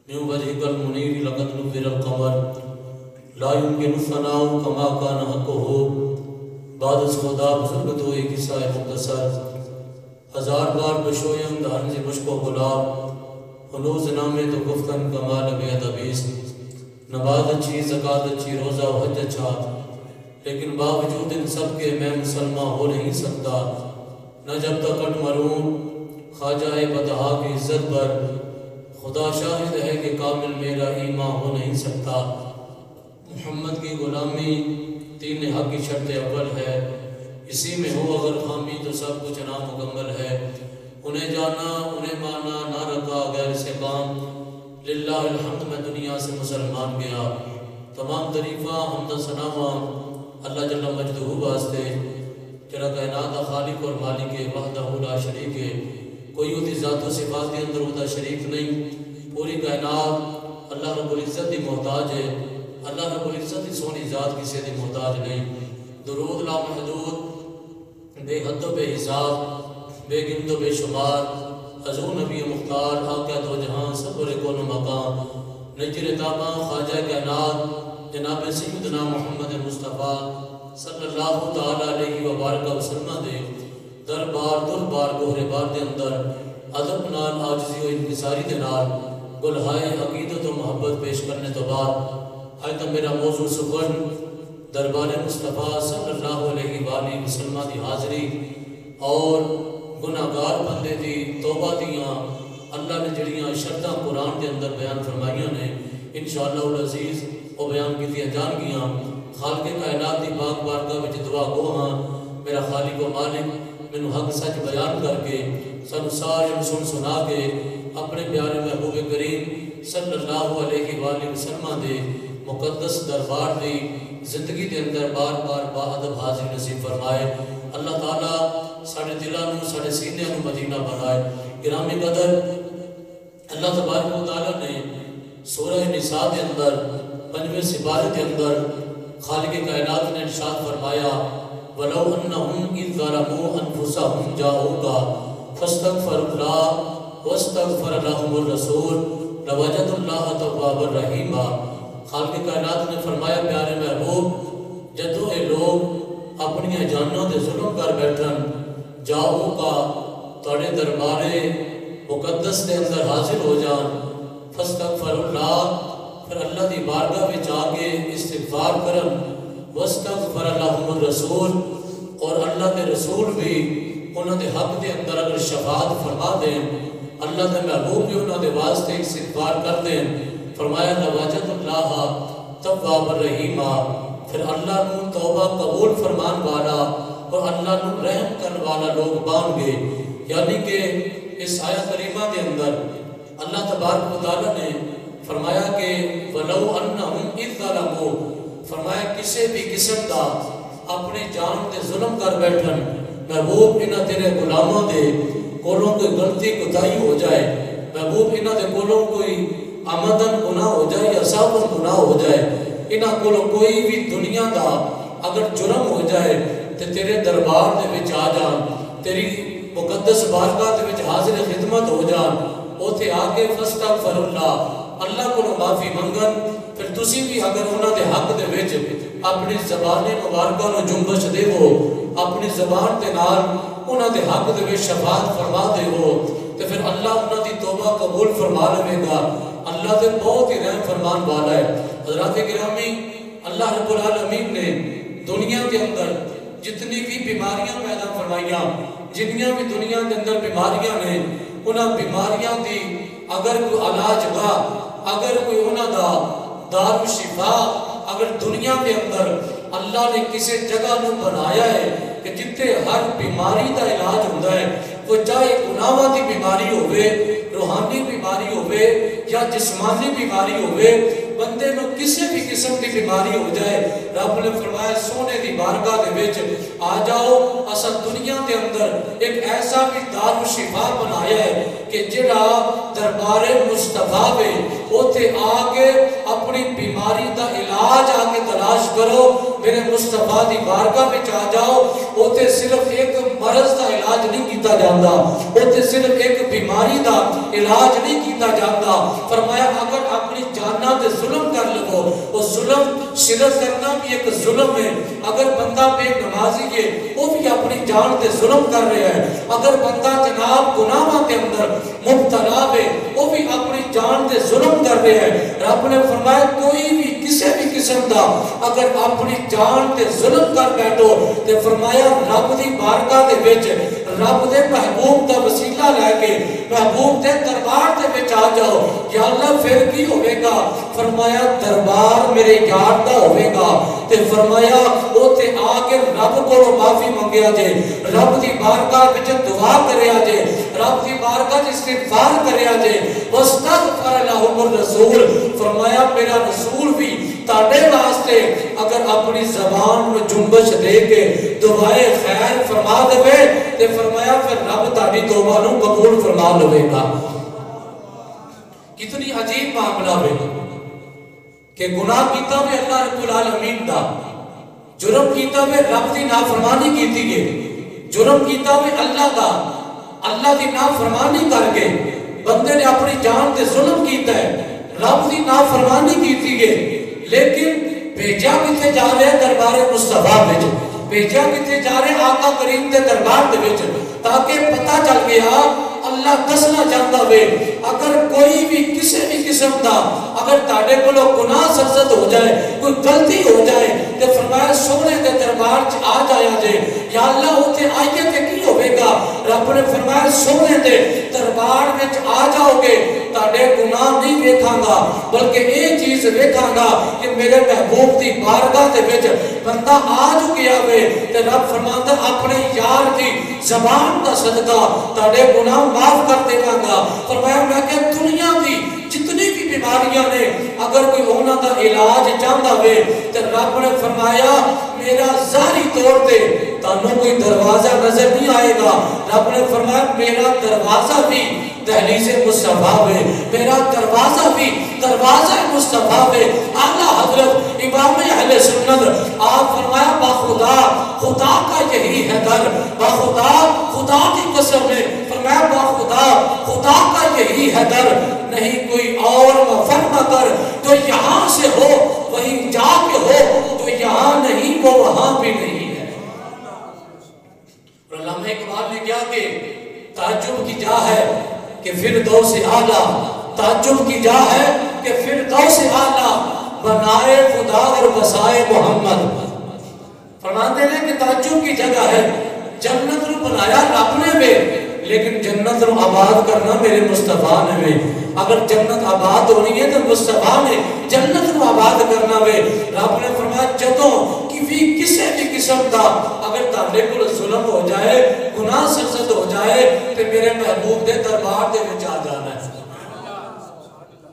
من وجهك المنير لقد نور القمر لا يمكن الثناء كما كان حقه بعد از خدا بزرگ تو ایک قصہ مختصر ہزار بار بشویم دہن سے مشک و گلاب ہنوز نامے تو گفتن کمال بے ادبیس نماز اچھی زکوٰۃ اچھی روزہ و حج اچھا لیکن باوجود ان سب کے میں مسلمان ہو نہیں سکتا نہ جب تک اٹ مروں خواجہ بطحا کی عزت پر خدا شاہد ہے کہ کامل میرا ایمان ہو نہیں سکتا محمد کی غلامی تین حق کی شرط اول ہے اسی میں ہو اگر خامی تو سب کچھ نامکمل ہے انہیں جانا انہیں مانا نہ رکھا غیر سے کام للہ الحمد میں دنیا سے مسلمان گیا تمام تعریفہ حمد و ثناء اللہ جل مجدہ واسطے جڑا کائنات خالق اور مالک وحدہ لا شریک ہے کوئی ہوتی ذات و صفات کے اندر ہوتا شریک نہیں پوری کائنات اللہ رب العزت ہی محتاج ہے اللہ رب العزت ہی سونی ذات کسی دی محتاج نہیں درود لا محدود بے حد و بے حساب بے گنت و بے شمار حضور نبی مختار آقا دو جہاں سفر کون مقام نجر تاباں خواجہ کائنات جناب سیدنا محمد مصطفیٰ صلی اللہ تعالیٰ علیہ وبارک وسلم دے دربار گوہرے بار دے اندر ادب نال عاجزی و انکساری دے نال گلہائے عقیدت و محبت پیش کرنے تو بعد آج تک میرا موضوع سخن دربار مصطفیٰ صلی اللہ علیہ وآلہ وسلم دی حاضری اور گناہگار بندے دی توبہ دیاں اللہ نے جڑیاں شرطاں قرآن کے اندر بیان فرمائیاں نے انشاءاللہ العزیز وہ بیان کی جان گیاں خالق کائنات دی پاک بارگاہ وچ دعا گو ہاں میرا خالق و مالک مینوں حق سچ بیان کر کے سانوں سارے سنا کے اپنے پیارے محبوب کریم صلی اللہ علیہ وآلہ وسلم دے مقدس دربار دی زندگی دے اندر بار بار با ادب حاضر نصیب فرمائے اللہ تعالیٰ ساڑھے دلانوں ساڑھے سینیانوں مدینہ بنائے گرامی قدر اللہ تبارک و تعالیٰ نے سورہ نساء دے اندر 5ویں سپارے دے اندر خالق کائنات نے ارشاد فرمایا وَلَوْ أَنَّهُمْ إِذْ ظَلَمُوا أَنفُسَهُمْ جَاءُوكَ فَاسْتَغْفَرُوا اللَّهَ وَاسْتَغْفَرَ لَهُمُ الرَّسُولُ لَوَجَدُوا اللَّهَ تَوَّابًا رَحِيمًا خالق کائنات نے فرمایا پیارے محبوب جدو اے لوگ اپنی جانوں دے ظلم کر بیٹھن جاؤ کا توڑے دربارے مقدس دے اندر حاضر ہو جان فاستغفر اللہ پھر اللہ دی بارگاہ میں جا کے استغفار کرن واستغفر لهم الرسول اور اللہ دے رسول بھی انہوں دے حق دے اندر اگر شفاعت فرما دیں اللہ دے محبوب بھی انہوں دے واسطے استغفار کر دیں فرمایا لواجد اللہ تواب الرحیم پھر اللہ نو توبہ قبول فرمان والا اور اللہ نو رحم کرنے والا لوگ بان گے یعنی کہ اس آیت کریمہ کے اندر اللہ تبارک و تعالیٰ نے فرمایا کہ وَلَوْ أَنَّهُمْ إِذْ ظَلَمُوا فرمایا کسی بھی قسم دا اپنی جان دے ظلم کر بیٹھن محبوب انہ تیرے غلاموں دے کولوں کوئی غلطی کوتاہی ہو جائے محبوب انہ دے کولوں کوئی آمدن گناہ ہو جائے یا صابن گناہ ہو جائے انہ کولوں کوئی بھی دنیا دا اگر جرم ہو جائے تو تیرے دربار دے وچ آ جان تیری مقدس بارگاہ دے وچ حاضر خدمت ہو جان اوتھے آگے فاستغفر اللہ اللہ کو معافی منگن پھر تسی بھی اگر انہاں دے حق دے وچ اپنی زبان مبارکہ نو جنبش دے ہو اپنی زبان دے نال انہاں دے حق دے وچ شفاعت فرما دے ہو تو پھر اللہ انہاں دی توبہ قبول فرما لے گا اللہ دے بہت ہی رحم فرمان والا ہے حضرات گرامی اللہ رب العالمین نے دنیا کے اندر جتنی بھی بیماریاں پیدا فرمائیاں جنیاں بھی دنیا کے اندر بیماریاں نے انہاں بیماریاں دی اگر کوئی علاج گا اگر کوئی انہاں دا دار و شفا اگر دنیا کے اندر اللہ نے کسی جگہ نو بنایا ہے کہ جتے ہر بیماری دا علاج ہوتا ہے وہ چاہے گناہاں دی بیماری ہوئے روحانی بیماری ہوئے یا جسمانی بیماری ہوئے بندے نو کسی بھی قسم کی بیماری ہو جائے رب نے فرمایا سونے دی بارگاہ دے وچ آ جاؤ اسا دنیا دے اندر ایک ایسا بھی دار و شفا بنایا ہے کہ جڑا دربار مصطفیٰ میں اوتے آگے اپنی بیماری دا علاج آگے تلاش کرو میرے مصطفیٰ دی بارگاہ میں آ جاؤ، اوتے صرف ایک مرض دا علاج نہیں کیتا جاندہ، اوتے صرف ایک بیماری دا علاج نہیں کیتا جاندہ۔ فرمایا اگر اپنی جانہ تے ظلم کر لگو، وہ ظلم شرک کرنا بھی ایک ظلم ہے۔ اگر بندہ بے نمازی ہے وہ بھی اپنی جان تے ظلم کر رہا ہے۔ اگر بندہ جناب گناہاں کے اندر مبتلا ہے وہ بھی اپنی جان تے ظلم کر رہا ہے۔ رب نے فرمایا کوئی بھی کسی بھی قسم دا اگر اپنی جان تے ظلم کر بیٹھو تے فرمایا رب دی بارگاہ دے وچ رب دے محبوب دا وسیلہ لے کے محبوب دے دربار دے وچ آ جاؤ، یا اللہ پھر کی ہوئے گا؟ فرمایا دربار میرے یار دا ہوئے گا۔ تے فرمایا او تے آگے رب کو معافی منگیا جے، رب دی بارگاہ وچ دعا کریا جے، رب دی بارگاہ وچ استغفار کریا جے۔ واستغفر لهم الرسول، فرمایا میرا رسول بھی تاڑے واسطے اگر اپنی زبان میں جنبش دے کے دعائے خیر فرما دے تے فرمایا پھر رب تاڑی توبہ نو قبول فرما لوے گا۔ کتنی عجیب معاملہ ہے کہ گناہ کیتا ہوئے اللہ رب العالمین دا، جرم کیتا ہوئے رب دی نافرمانی کیتی گئے، جرم کیتا ہوئے اللہ دا، اللہ دی نافرمانی کر کے بندے نے اپنی جان تے ظلم کیتا ہے، رب دی نافرمانی کیتی گئے، لیکن بھیجا کتے جا رہے دربار مصطفیٰ وچ، بھیجا کتے جا رہے آقا کریم دے دربار دے وچ، تاکہ پتہ چل گیا اللہ دسنا چاہتا ہوئے اگر کوئی بھی کسی بھی قسم دا اگر تاڑے کو لوگ گناہ سرزد ہو جائے، کوئی غلطی ہو جائے تو فرمایا سونے دے دربار آ جایا جائے، یا اللہ ہوتے آئیے تے کی ہوئے گا؟ رب نے فرمایا سونے دے دربار میں آ جاؤ گے تاڑے گناہ نہیں دیکھاں گا بلکہ ایک چیز دیکھاں گا کہ میرے محبوب دی بارگاہ دے وچ بندہ آج گیا ہوئے تے رب فرماتا اپنے یار دی زبان دا صدقہ تاڑے گناہ معاف کر دے گا۔ فرمایا میں کہ دنیا دی جتنی بھی بیماریاں نے اگر کوئی ہونا دا علاج چاہتا ہوئے تو رب نے فرمایا میرا ظاہری طور پہ تانوں کوئی دروازہ نظر نہیں آئے گا، رب نے فرمایا میرا دروازہ بھی دہلیز مصطفیٰ ہے، میرا دروازہ بھی دروازہ مصطفیٰ ہے۔ اعلیٰ حضرت امام اہل سنت آپ فرمایا باخدا خدا کا یہی ہے در، باخدا خدا کی قسم ہے، فرمایا باخدا خدا کا یہی ہے در، نہیں کوئی اور مفر نہ کر، جو یہاں سے ہو وہیں جا کے ہو، جو یہاں نہیں وہ وہاں بھی نہیں ہے۔ اور علامہ اقبال نے کیا کہ تعجب کی جا ہے کہ فردوس اعلیٰ، تعجب کی جا ہے کہ فردوس اعلیٰ بنائے خدا اور بسائے محمد۔ فرماتے ہیں کہ تعجب کی جگہ ہے، جنت رو بنایا رب نے بھی لیکن جنت رو آباد کرنا میرے مصطفیٰ نے بھی۔ اگر جنت آباد ہونی ہے تو مصطفیٰ نے جنت رو آباد کرنا بھی۔ رب نے فرمایا جدوں کسی بھی قسم دا اگر تاڑے کو ظلم ہو جائے، گناہ سرزد ہو جائے تو میرے محبوب دے دربار دے وچ آ جانا ہے۔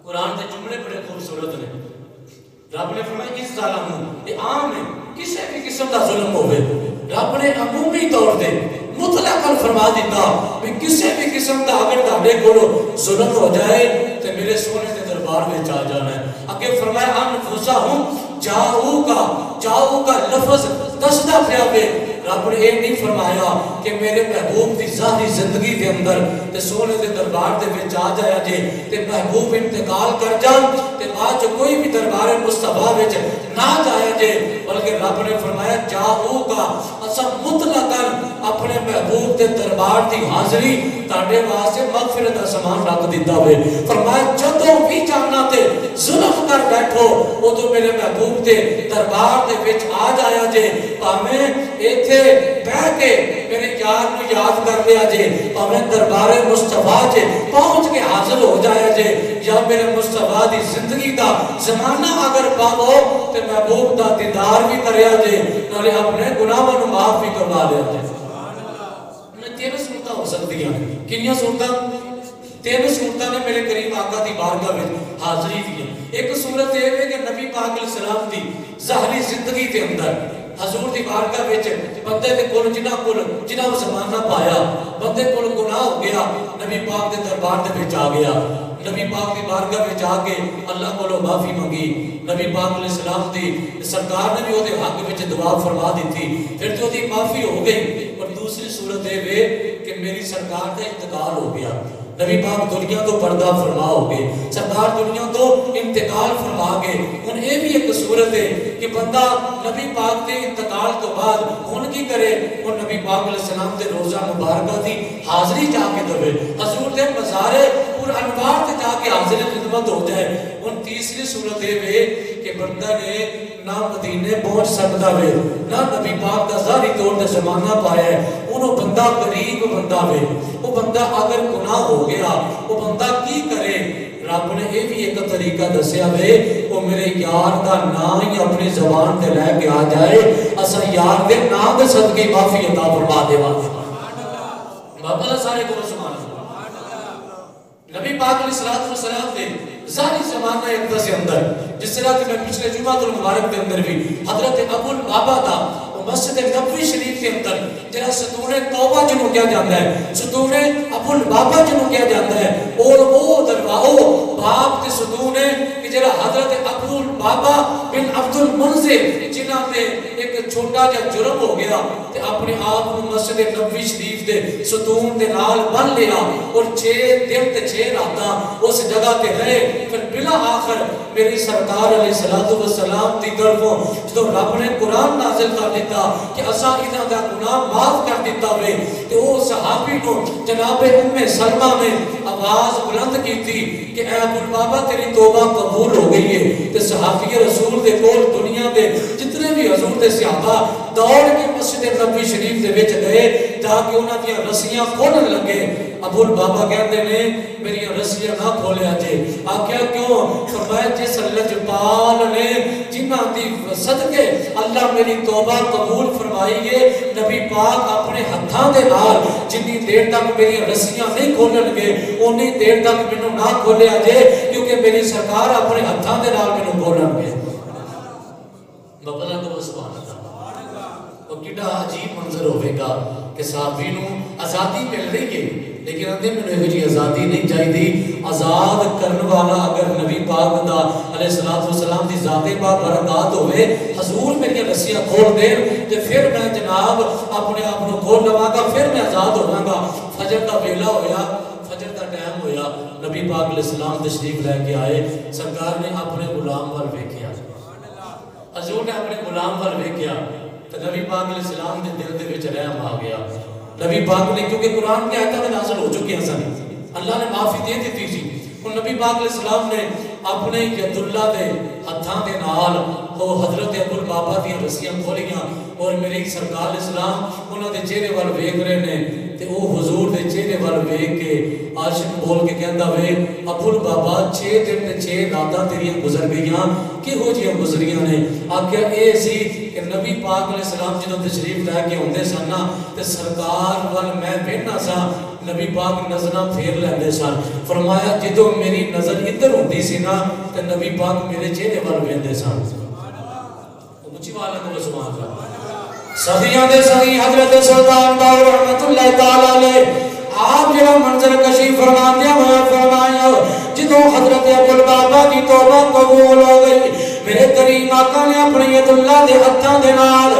قرآن دے جملے بڑے خوبصورت نے، رب نے فرمایا اس ظالموں یہ عام ہے کسی بھی قسم دا ظلم ہوئے، رب نے عمومی طور دے مطلقاً فرما دیتا کہ کسی بھی قسم دا اگر تاڑے کو ظلم ہو جائے تو میرے سونے دے دربار میں آ جانا ہے۔ اگر فرمایا انفسہم جاؤ کا لفظ دستا پیا پہ، رب نے ایک نہیں فرمایا کہ میرے محبوب دی ظاہری زندگی دے اندر تے سونے دے دربار دے وچ آ جایا جے تے محبوب انتقال کر جان تے بعد جو کوئی بھی دربار مصطفیٰ وچ نہ جایا جے، بلکہ رب نے فرمایا جاؤ کا اسا مطلقاً اپنے محبوب دے دربار دی حاضری تاڑے واسطے مغفرت دا سامان رکھ دیتا ہوئے۔ فرمایا جدوں بھی جاننا تے ظلم کر بیٹھو وہ تو میرے محبوب دے دربار دے وچ آ جایا جے، پامیں ایتھے بہ کے میرے یار نو یاد کر لیا جے، پامیں دربار مصطفیٰ جے پہنچ کے حاضر ہو جایا جے، یا میرے مصطفیٰ دی زندگی دا زمانہ اگر پاو تے محبوب دا دیدار بھی کریا جے نالے اپنے گناہوں نو معاف بھی کروا لیا جے۔ تین صورتاں ہو سکتی ہیں، کنیاں صورتاں؟ تین صورتاں نے میرے کریم آقا دی بارگاہ میں حاضری دی۔ ایک صورت یہ ہے کہ نبی پاک علیہ السلام دی ظاہری زندگی کے اندر حضور دی بارگاہ وچ بندے دے کول جنہاں وہ زمانہ پایا، بندے کول گناہ ہو گیا، نبی پاک دے دربار دے وچ آ گیا، نبی پاک کی بارگاہ میں جا کے اللہ کو معافی منگی. نبی پاک علیہ السلام دی سرکار نے بھی وہ حق میں دعا فرما دیتی. پھر جو دی معافی ہو گئی. اور دوسری صورت ہے کہ میری سرکار کا انتقال ہو گیا. نبی پاک دنیا تو پردہ فرما ہو گئے, سرکار دنیا تو انتقال فرما گئے. ان یہ بھی ایک صورت ہے کہ بندہ نبی پاک کے انتقال تو بعد ان کی کرے, اور نبی پاک علیہ السلام کے روزہ مبارکہ دی حاضری جا کے دے, حضور دے مزارے اور انوار تے جا کے حاضر خدمت ہو جائے. ان تیسری صورت ہے کہ بندہ نے نہ مدینے پہنچ سکتا ہے, نہ نبی پاک کا ظاہری طور تے زمانہ پایا ہے, انہوں بندہ قریب بندہ ہے. وہ بندہ اگر گناہ ہو گیا وہ بندہ کی کرے. رب نے یہ بھی ایک طریقہ دسیا ہے, وہ میرے یار کا نام ہی اپنی زبان تے لے کے آ جائے, اسا یار دے نام دے صدقے معافی عطا فرما دے. بابا سارے کو سبحان اللہ. نبی پاک علیہ السلام دے ظاہری زمانہ ایک دس اندر, جس طرح کہ میں پچھلے جمعہ المبارک کے اندر بھی حضرت ابو البابا تھا مسجد نبوی شریف کے اندر جہاں ستون توبہ جنہوں کیا جاتا ہے, ستون ابو البابا جنہوں کیا جاتا ہے, اور وہ درواؤ باپ کے ستون ہے کہ جہاں حضرت ابو البابا بن عبد المنذر جنہاں نے ایک چھوٹا جا جرم ہو گیا تے اپنے آپ کو مسجد نبوی شریف دے ستون دے نال بن لیا, اور 6 دن تے 6 راتاں اس جگہ تے رہے. پھر بلا آخر میری سرکار علیہ السلام دی طرفوں جو رب نے قرآن نازل کر دیتا کہ اسا انہاں دا گناہ معاف کر دیتا ہوئے, تو وہ صحابی کو جناب ام سلمہ نے آواز بلند کی تھی کہ اے ابو البابا تیری توبہ قبول ہو گئی ہے. تے صحابی رسول دے کول دنیا دے جتنے بھی حضور دے صحابہ دوڑ کے مسجد نبوی شریف دے وچ گئے تاکہ انہاں دی رسیاں کھولن لگے. ابو البابا کہتے نے میری رسیاں نہ کھولیا جے. آکھیا کیوں؟ فرمایا جس لجپال نے جنہاں دی صدقے اللہ میری توبہ قبول فرمائی ہے, نبی پاک اپنے ہتھاں دے نال جنی دیر تک میری رسیاں نہیں کھولن گے اونی دیر تک مینوں نہ کھولیا جے, کیونکہ میری سرکار اپنے ہتھاں دے نال مینوں کھولن گے. بابا کو سبحان اللہ. وہ کیڑا عجیب منظر ہوے گا کہ صحابی نوں آزادی مل رہی ہے, لیکن اندے میں نے جی آزادی نہیں چاہیے. آزاد کرنے والا اگر نبی پاک دا علیہ السلام دی ذات پاک برکات ہوئے, حضور میری رسیاں کھول دیں تے پھر میں جناب اپنے آپ کو کھول لواں گا, پھر میں آزاد ہوواں گا. فجر دا ویلا ہویا, فجر دا ٹائم ہویا, نبی پاک علیہ السلام تشریف لے کے آئے. سرکار نے اپنے غلام ول ویکھیا, حضور نے اپنے غلام ول ویکھیا تے نبی پاک علیہ السلام دے دل دے وچ رحم آ گیا. نبی پاک نے کیونکہ قرآن کی آیتیں نازل ہو چکی ہیں, اللہ نے معافی دے دیتی تھی. اور نبی پاک علیہ السلام نے اپنے ید اللہ دے ہتھاں دے نال وہ حضرت ابو البابا دی رسیاں کھولیاں, اور میری سرکار علیہ السلام انہاں دے چہرے وال ویکھ رہے نے تے او حضور دے چہرے وال ویکھ کے عاشق بول کے کہندا وے ابو البابا 6 دن تے 6 راتاں تیریاں گزر گئیاں, کہو جیاں گزریاں نے؟ آکھیا اے سی کہ نبی پاک علیہ السلام جدوں تشریف لے کے ہوندے سن نا تے سرکار وال میں ویکھنا سا, نبی پاک نظراں پھیر لیندے سن. فرمایا جدوں میری نظر ادھر ہوندی سی نا تے نبی پاک میرے چہرے وال ویندے سن. اونچی والا کو سبحان اللہ. صدیاں دے صدی حضرت سلطان باور رحمت اللہ تعالی علیہ آپ جڑا منظر کشی فرماندے ہوئے فرمایا جدوں حضرت ابو البابا کی توبہ قبول ہو گئی, میرے کریم آقا نے اپنے ید اللہ دے ہتھاں دے نال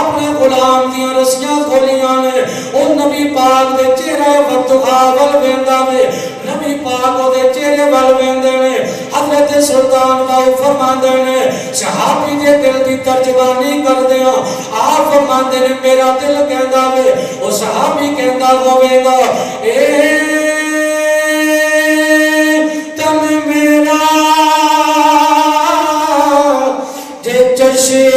اپنے غلام دیاں رسیاں کھولیاں نے. او نبی پاک دے چہرے وتخا ول ویندا وے, نبی پاک او دے چہرے ول ویندے نے. حضرت سلطان باو فرماندے نے صحابی دے دل دی ترجمانی کردیاں آپ فرماندے نے میرا دل کہندا وے, او صحابی کہندا ہوے گا اے تن میرا جے چشے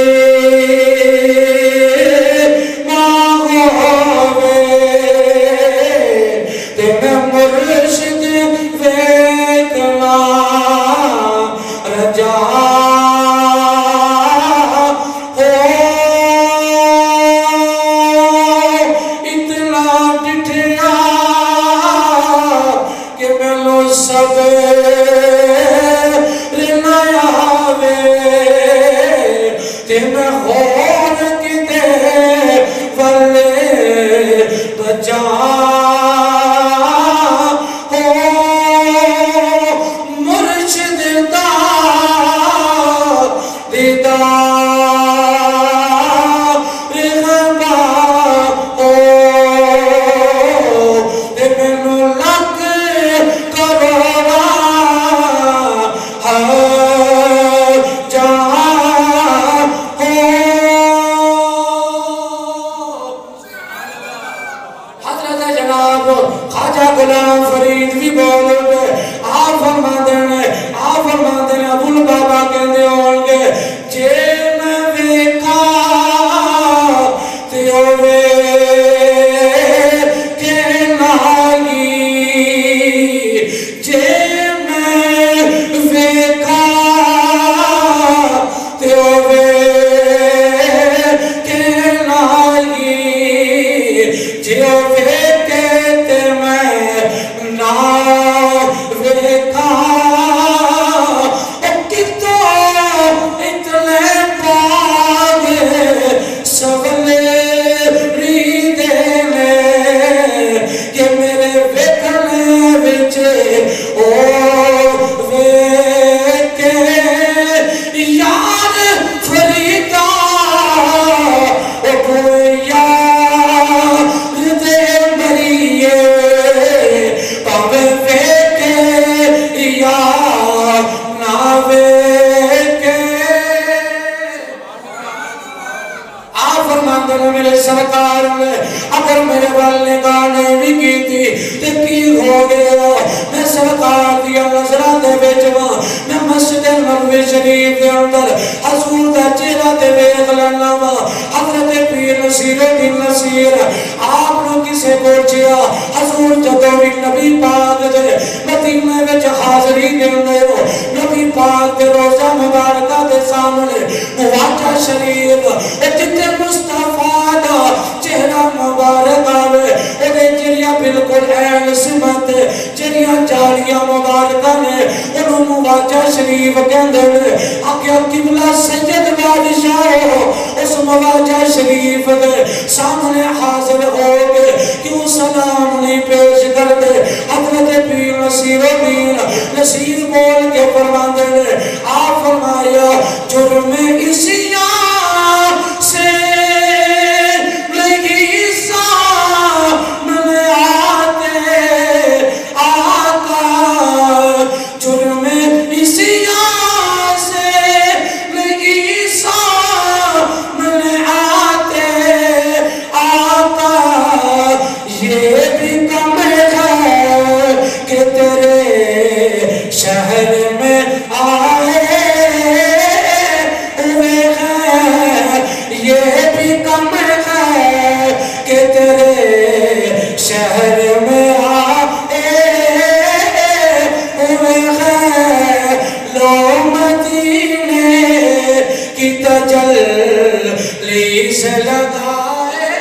وال نگاہ نہیں بھی کی تھی تے کی ہو گیا میں سرکار دیا نظرہ دے بیچوا میں مسجد نبوی شریف دے اندر حضور دا چہرہ دے بیغ لنوا حضرت پیر نصیر الدین نصیر آپ نے کسے پوچھیا حضور جدوی نبی پاک دے مدینہ وچ حاضری دیندے ہو نبی پاک دے روزہ مبارکہ دے سامنے مواجہ شریف جتے مصطفیٰ دا چہرہ مبارک آوے اے جریہ بالکل این سمت جریہ جالیہ مبارکہ نے انہوں مواجہ شریف کہندے نے آگیا قبلہ سید بادشاہ ہو اس مواجہ شریف دے سامنے حاضر ہو گے کیوں سلام نہیں پیش کر دے حضرت پیر نصیر الدین نصیر بول کے فرماندے نے آپ فرمایا جرم اسیاں سے نہیں سامنے آتے آقا جرم اسیاں سے نہیں سامنے آتے آقا یہ بھی کم ہے کہ تیرے شہر میں آئے ہوئے ہیں یہ بھی کم ہے کہ تیرے شہر میں آئے ہوئے ہیں لو مدینے کی تجلی سے لگائے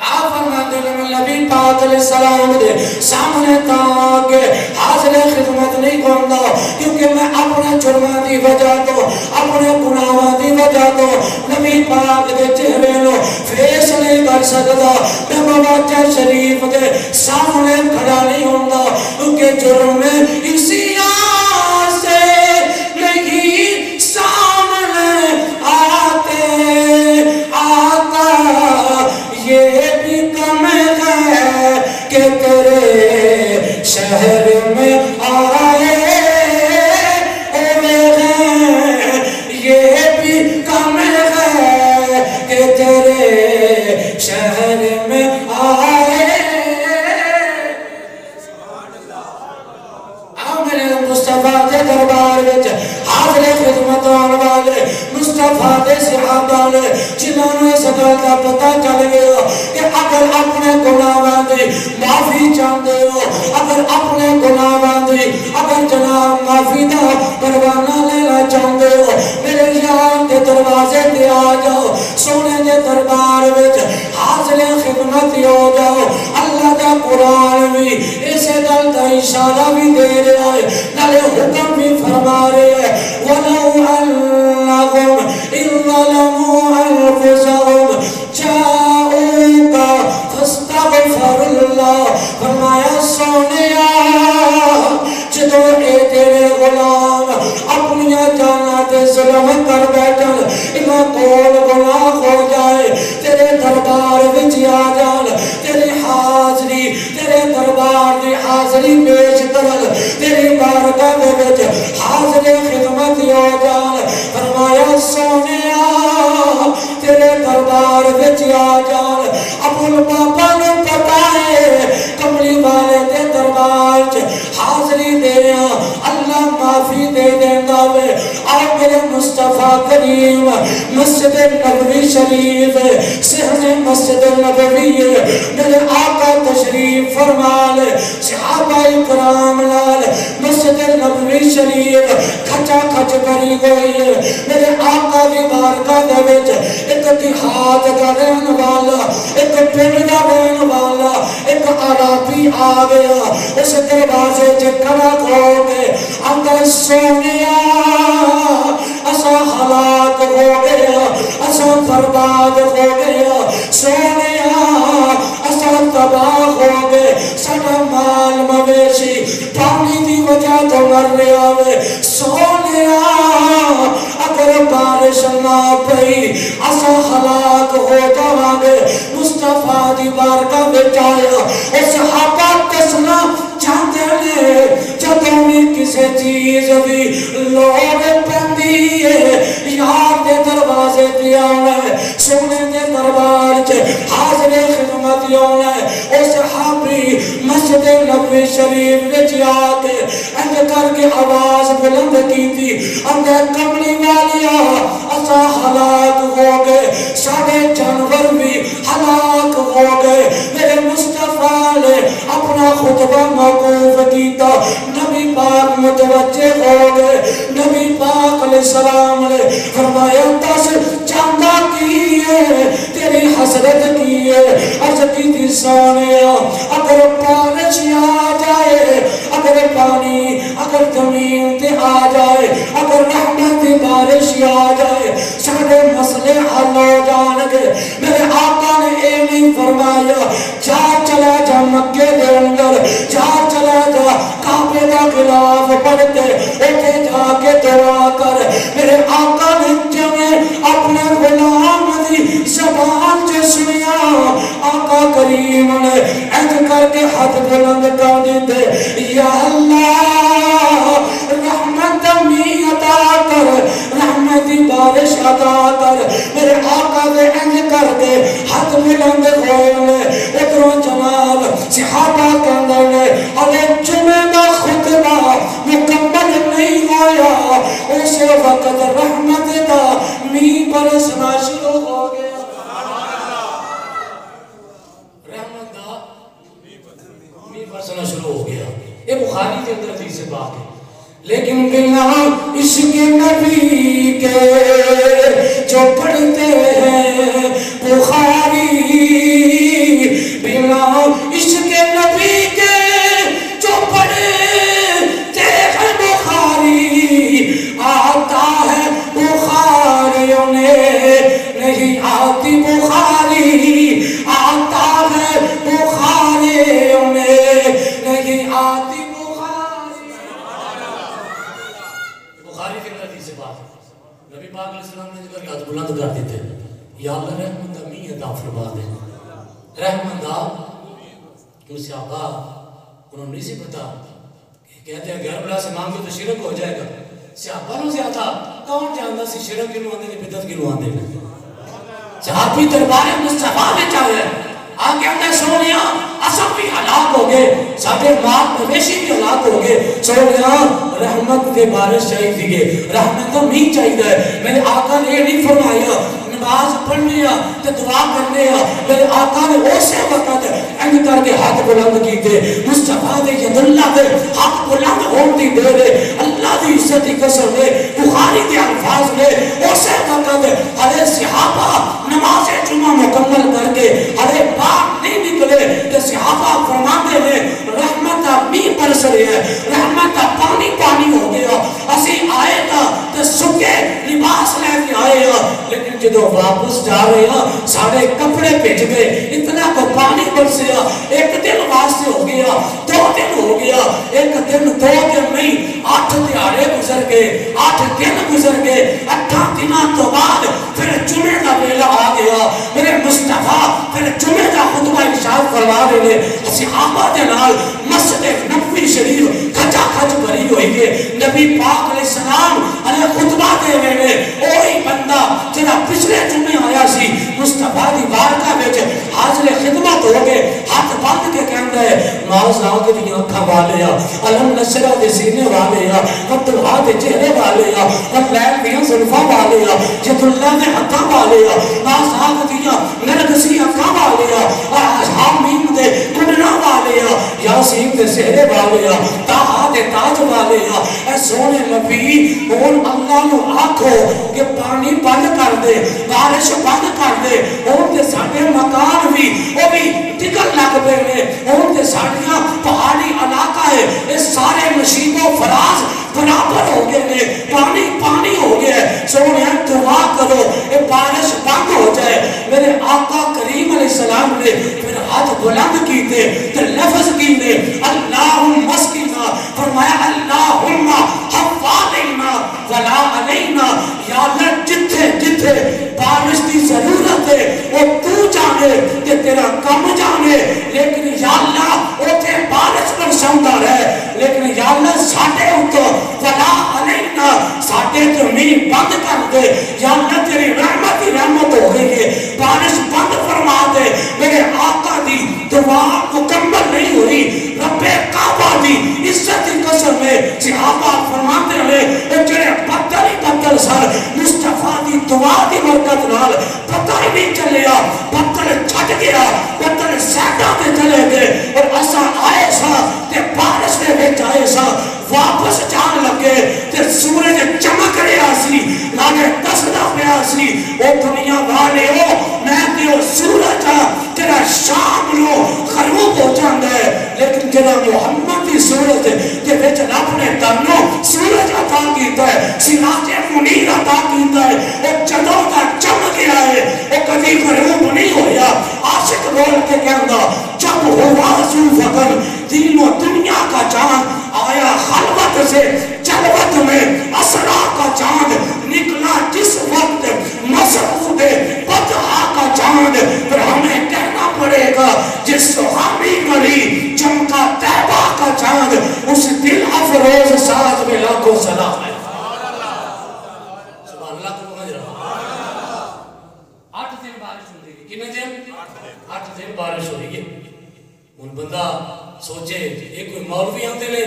آپ فرماتے ہیں نبی پاک علیہ السلام دے سامنے تاکہ حاضر خدمت نہیں کرنا کیونکہ میں اپنے جرمہ دی وجہ تو اپنے گناہوں دی وجہ تو نبی پاک دے چہرے نو فیس نہیں کر سکتا میں مواجہ شریف دے سامنے کھڑا نہیں ہوندہ کیونکہ جرم اسی سے نہیں سامنے آتے آقا یہ بھی کم ہے کہ تیرے شہر میں آئے ہوئے ہیں یہ بھی کم ہے کہ تیرے شہر میں آئے میرے مصطفیٰ دے دربار وچ حاضر خدمت آن والے مصطفیٰ دے صحابہ نے جنہوں نے سکل کا پتہ چل گیا کہ اگر اپنے گناہوں دی معافی چاہتے ہو اگر اپنے گناہوں دی اگر جناب معافی دا پروانہ لینا چاہتے ہو میرے یار کے دروازے تے آ جاؤ سونے دے دربار وچ حاضر خدمت ہو جاؤ اللہ دا قرآن بھی اسے گل دا اشارہ بھی دے رہا ہے نالے حکم بھی فرما رہے ہیں وَلَوْ أَنَّهُمْ إِذْ ظَلَمُوا أَنفُسَهُمْ جَاءُوكَ فَاسْتَغْفَرُوا اللَّهَ فرمایا سونیا جدو اے تیرے غلام اپنی جانا تے ظلم کر بیٹھن انہاں کول گناہ ہو جائے تیرے دربار وچ آ جان تیری حاضری تیرے دربار دی حاضری پیش کرن تیری بارگاہ دے وچ حاضر خدمت ہو جان فرمایا سونیا تیرے دربار وچ آ جان ابو البابا نو پتہ ہے کملی والے دے دربار وچ حاضری دینا اللہ معافی دے دینا وے اور میرے مصطفیٰ کریم مسجد نبوی شریف صحن مسجد نبوی میرے آقا تشریف فرمال صحابہ اکرام لال مسجد نبوی شریف کھچا کھچ کری گئی ہے میرے آقا بھی بارکہ دے وچ ایک دیہات کا رہن والا ایک پنڈ کا رہن والا ایک عربی آ گیا اس دروازے چکرہ کھو کے اندر سونیا اسا ہلاک ہو گیا اسا برباد ہو گیا سونیا اسا تباہ ہو گئے ساڈا مال مویشی پانی دی وجہ تو مر رہا وے سونیا اگر بارش نہ پئی اسا ہلاک ہو جاواں گے مصطفیٰ دی بارگاہ وچ آیا اس صحابہ دسنا چاہتے نے جدوں بھی کسی چیز بھی لوڑ پیندی ہے یار دے دروازے تے آوے سونے دے دربار چ حاضر خدمت ہونا ہے او صحابی مسجد نبوی شریف وچ آ کے انج کر کے آواز بلند کی تھی اندر کملی والیا اسا ہلاک ہو گئے سارے جانور بھی ہلاک ہو گئے میرے مصطفیٰ نے اپنا خطبہ موقوف کیتا نبی پاک متوجہ ہو گئے نبی پاک علیہ السلام نے فرمایا دس چاندہ کی ہے تیری حسرت کی ہے عرض کی تھی سونیا اگر بارش آ جائے اگر پانی اگر زمین تے آ جائے اگر رحمت بارش آ جائے سارے مسئلے حل ہو جان گے میرے آقا نے اے نہیں فرمایا جا چلا جا مکے دے اندر جا چلا جا کعبے دا غلاف پڑھتے اٹھے جا کے دعا کر میرے آقا نے جمع اپنے غلام دی زبان سے سنیا آقا کریم نے ایک کر کے ہاتھ بلند کر دیتے یا اللہ رحمت می عطا کر رحمتی بارش عطا کر میرے آقا نے ایک کر کے ہاتھ بلند ہوئے ادھروں جناب صحابہ کے اندر نے علی جمعہ کا خطبہ مکمل نہیں ہویا اسے وقت رحمت کا می برسنا شروع ہو گیا رحمت کا می برسنا شروع ہو گیا یہ بخاری کے اندر حدیث پاک ہے لیکن بنا عشق نبی کے جو پڑھتے ہیں بخاری بنا عشق نبی کے جو پڑھتے ہیں بخاری آتا ہے بخاری انہیں نہیں آتی بخاری آتا ہے بخاری انہیں نہیں آتی بخاری کے اندر حدیث بات نبی پاک علیہ السلام نے جگہ ہاتھ بلند کر دیتے یا اللہ رحمت امی عطا فرما دے رحمت کیوں صحابہ انہوں نے نہیں سی پتا کہتے ہیں غیر اللہ سے مانگے تو شرک ہو جائے گا صحابہ نے زیادہ کون جانتا سی شرک کیوں آندے نے بدعت کیوں آندے نے صحابی دربار مصطفیٰ میں چاہے آگے اندر سونیا اسب بھی ہلاک ہو گئے ساڑھے ماں مویشی بھی ہلاک ہو گئے سونیا رحمت کے بارش چاہیے دیئے رحمت تو نہیں چاہیے میں نے آقا نے یہ نہیں فرمایا نماز پڑھنے تے دعا کرنے میرے آقا نے اسے وقت انج کر کے ہاتھ بلند کی دے مصطفیٰ دے ید اللہ دے ہاتھ بلند ہوتی دے دے اللہ دی عزت کی قسم دے بخاری دے الفاظ دے اسے وقت ارے صحابہ نماز جمعہ مکمل کر کے ارے باپ نہیں نکلے تے صحابہ فرماتے ہیں رحمت می برس رہی ہے رحمت پانی پانی ہو گیا اسی آئے تھا تے سکے لباس لے کے آئے لیکن جدو واپس جا رہے ہیں سارے کپڑے بھیج گئے اتنا کو پانی برسیا ایک دن واسطے ہو گیا 2 دن ہو گیا ایک دن 2 دن نہیں 8 دیہاڑے گزر گئے 8 دن گزر گئے 8 دنوں تو بعد پھر جمعے کا ویلا آ گیا میرے مصطفیٰ پھر جمعے کا خطبہ ارشاد فرما رہے ہیں صحابہ کے نال مسجد نبوی شریف کھچا کھچ بھری ہوئی ہے نبی پاک علیہ السلام علیہ خطبہ دے ہوئے وہی بندہ جنہاں پچھلے جمعے آیا سی مصطفیٰ دی بارگاہ وچ حاضر خدمت ہو گئے ہاتھ باندھ کے کہندا ہے معاذ آگے دی اکھاں والے علم نشرہ دے سینے والے فتوحا دے چہرے والے لیل دیاں زلفاں والے ید اللہ دے ہتھاں والے معاذ آگے دی نرگسی اکھاں والے حامیم دے کنڈنا والے یاسین دے سہرے والے تاہا دے تاج والے اے سونے نبی اور اللہ نو آکھو کہ پانی بند کر دے بارش بند کر دے اور دے ساڑھے مکان بھی وہ بھی ٹکل لگ پہ نے اور دے ساڑھیاں پہاڑی علاقہ ہے اس سارے نشیب و فراز برابر ہو گئے نے پانی پانی ہو گیا ہے سونے دعا کرو یہ بارش بند ہو جائے میرے آقا کریم علیہ السلام نے پھر ہاتھ بلند کی دے تو لفظ کی دے اللہم مسکنا فرمایا اللہم حفاظنا ولا علینا یا اللہ جتھے جتھے بارش کی ضرورت ہے وہ تو جانے کہ تیرا کم جانے لیکن یا اللہ وہ تے بارش پر سمدہ رہے لیکن یا اللہ ساڑھے اتو ولا علینا ساڑھے زمین بند کر دے یا اللہ تیری رحمت ہی رحمت ہو گئی ہے میں صحابہ فرماتے ہیں کہ جڑے بدل ہی بدل سر مصطفیٰ دی دعا دی برکت نال پتہ ہی نہیں چلیا بدل چھٹ گیا بدل سیٹا تے چلے گئے اور اسا آئے سا تے بارش دے وچ آئے سا واپس جان لگے تے سورج چمک رہا سی لاگے دسدا پیا سی او دنیا والے ہو میں تے او سورج تیرا شام نو غروب ہو جاندا ہے لیکن جڑا محمد دی سورج دے وچ رب نے تانوں سورج عطا کیتا ہے سراج منیر عطا کیتا ہے او جدوں دا چمک گیا ہے او کبھی غروب نہیں ہویا عاشق بول کے کہندا جب ہوا ذوالفقر دین و دنیا کا چاند آیا خلوت سے جلوت میں اسرا کا چاند نکلا جس وقت مسعود بدعا کا چاند پھر ہمیں کہنا پڑے گا جس سہانی گلی چمکا طیبہ کا چاند اس دل افروز ساز میں لاکھوں سلام ہے سبحان اللہ کو مجھ رہا 8 دن بارش ہو رہی ہے کتنے دن 8 دن بارش ہو رہی ہے ان بندہ سوچے ایک کوئی مولوی آتے لے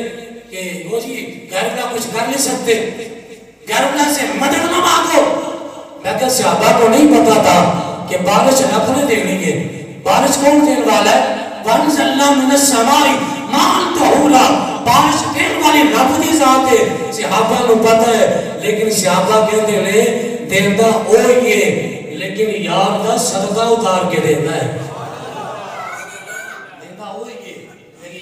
کہ وہ جی گھرنا کچھ کر نہیں سکتے گھرنا سے مدد نہ مانگو میں کہ صحابہ کو نہیں پتا تھا کہ بارش رب نے دینی ہے بارش کون دین والا ہے وَانزَلْنَا مِنَ السَّمَاءِ مَاءً طَهُورًا بارش دین والی رب دی ذات ہے صحابہ کو پتا ہے لیکن صحابہ کہتے لے دیندہ اوہی ہے لیکن یار دا صدقہ اتار کے دیندہ ہے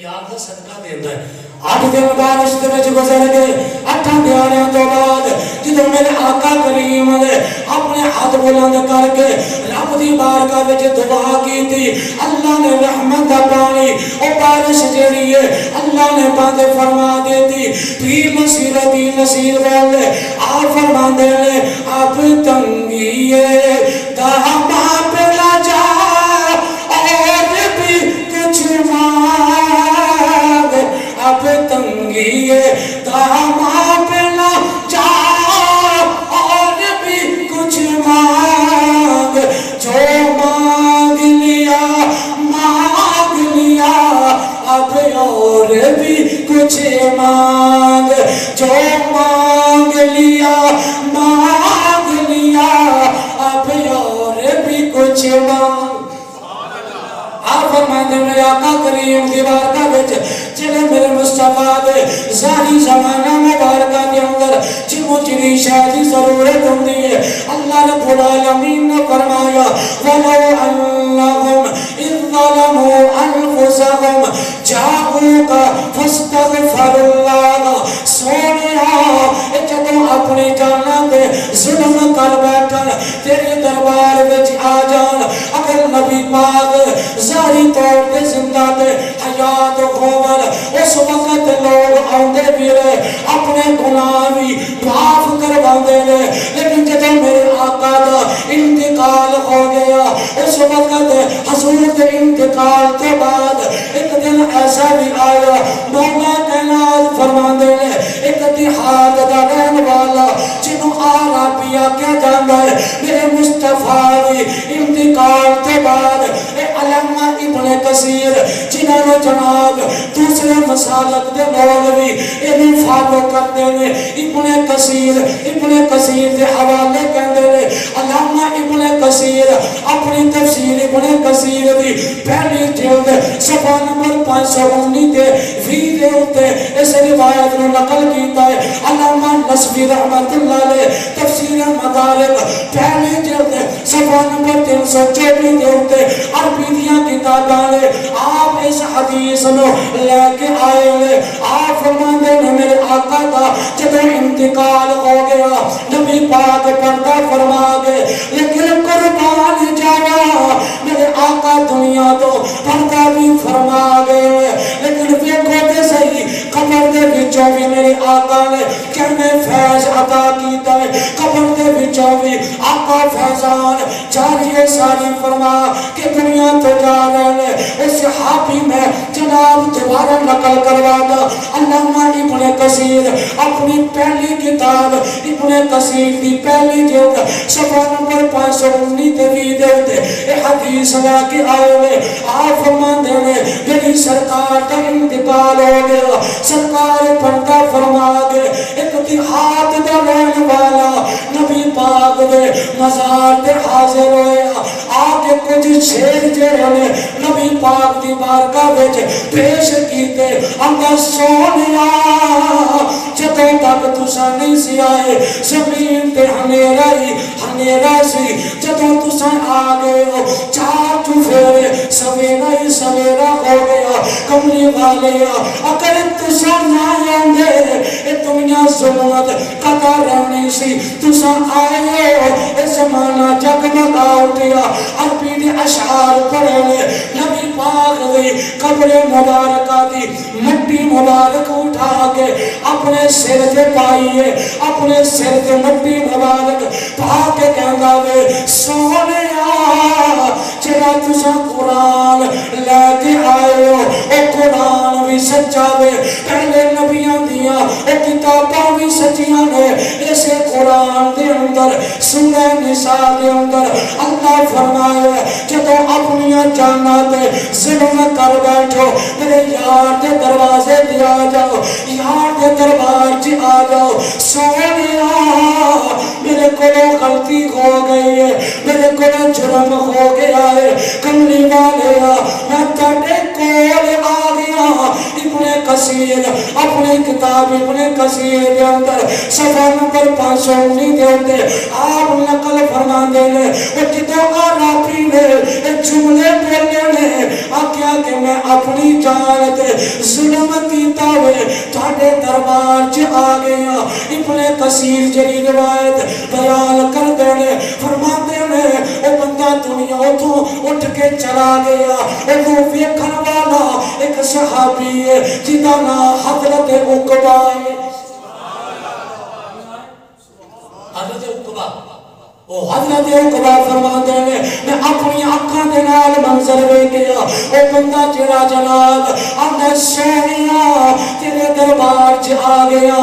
یاد کا صدقہ دیتا ہے 8 دن بارش دے وچ گزر گئے 8 دیاریاں تو بعد جدوں میرے آقا کریم نے اپنے ہاتھ بلند کر کے رب دی بارگاہ وچ دعا کی تھی اللہ نے رحمت دا پانی او بارش جڑی ہے اللہ نے بند فرما دیتی پھر مسیرتی نصیر والے آپ فرما دے لے اب تنگی ہے داما پہ نہ جا اور بھی کچھ اب تنگی ہے داما پہ نہ جا اور بھی کچھ مانگ جو مانگ لیا اب اور بھی کچھ مانگ جو مانگ لیا اب اور بھی کچھ مانگ آپ فرماتے میرے آقا کریم کی بارگاہ وچ چلے میرے مصطفیٰ دے ظاہری زمانہ مبارکہ کے اندر جی مجھری شاہدی ضرورت ہوندی ہے اللہ رب العالمین نے فرمایا وَلَوْ أَنَّهُمْ إِذْ ظَلَمُوا أَنفُسَهُمْ جَاءُوكَ فَاسْتَغْفَرُوا اللَّهَ سونیا جدوں اپنی جاناں تے ظلم کر بیٹھن تیرے دربار وچ آ جان اگر نبی پاک ظاہری طور پہ زندہ تے حیات ہوون اس وقت لوگ آندے بھی رہے اپنے گناہ بھی معاف کرواندے رہے لیکن جدوں میرے آقا دا انتقال ہو گیا اس وقت حضور کے انتقال کے بعد ایک دن ایسا بھی آیا مولا کائنات فرماندے نے ایک اتحاد دا رہن والا جنہوں عربیہ کیا جاندا ہے میرے مصطفیٰ دی انتقال کے بعد علامہ ابن کثیر جنہوں نے جناب دوسرے مسالک دے لوگ بھی انہیں فالو کرتے ہیں ابن کثیر دے حوالے کہندے نے علامہ ابن کثیر اپنی تفسیر ابن کثیر دی پہلی جلد صفحہ نمبر 519 دے دے ہوتے اس روایت نے نقل کیتا ہے علامہ نصفی رحمت اللہ علیہ تفسیر مدارک پہلی جلد صفحہ نمبر 324 دے ہوتے عربی دیاں کتاباں نے آپ اس حدیث نو لے کے آئے لے آپ فرماندے نے میرے آقا کا جب انتقال ہو گیا نبی پاک پردہ فرما گئے لیکن قربان جانا میرے آقا دنیا تو پردہ بھی فرما گئے لیکن دیکھو دے صحیح قبر دے بچوں بھی میرے آقا نے کہنے فیض عطا کیتا ہے قبر دے بچوں بھی آقا فیضان جاری ساری فرما کہ دنیا تو جا رہے ہیں اس صحابی میں جناب دوبارہ نقل کروا دا علامہ ابن کثیر اپنی پہلی کتاب ابن کثیر دی پہلی جلد صفحہ نمبر 519 دے دے اے حدیث لے کے آئے ہوئے آپ فرماندے نے میری سرکار کا انتقال ہو گیا سرکار بندہ فرما گے ایک دیہات دا رہن والا نبی پاک دے مزار تے حاضر ہویا آگے کچھ شیر جڑے نبی پاک دی بارگاہ وچ پیش کیتے اندر سونیا جدوں تک تساں نہیں سی آئے زمین تے ہنیرا سی جدوں تساں آ گئے ہو چار چفیرے سویرا ہی سویرا ہو گیا کملی والے اگر تساں نہ آندے اے دنیا ظلمت قطع رہنی سی تساں آئے ہو اے زمانہ جگمگا اٹھیا عربی دے اشعار پڑھے نبی پاک دی قبر مبارکہ دی مٹی مبارک اٹھا کے اپنے سر تے پائیے اپنے سر تے مٹی مبارک پا کے کہندا وے سونیا جڑا تساں قرآن لے کے آئے ہو اے قرآن بھی سچا وے پہلے نبیاں دیاں اے کتاباں بھی سچیاں نے اسے قرآن دے اندر سورہ نساء دے اندر اللہ فرمایا جدو اپنی جانا تے ظلم کر بیٹھو میرے یار دے دروازے دے آ جاؤ یار دے دربار جی آ جاؤ سونیا میرے کو غلطی ہو گئی ہے میرے کو جرم ہو گیا ہے کملی والے میں تڑے کول آ گیا ابن کثیر اپنے کتاب ابن کثیر دے اندر صفحہ نمبر 519 دے اندر آپ نقل فرما دے لے وہ جدو عربی نے جملے بولے نے آکیا کہ میں اپنی جان تے ظلم کیتا ہوئے تھاڑے دربار چ آ گیا ابن کثیر جری روایت بیان کر دینے فرما دینے او بندہ دنیا تو اٹھ کے چلا گیا او ویکھن والا ایک صحابی ہے جدا نام حضرت عقبہ ہے حضرت عقبہ او حضرت عقبہ فرما دینے میں اپنی آنکھاں دے نال منظر وے گیا او بندہ جڑا جلال اندر سونیا تیرے دربار چ آ گیا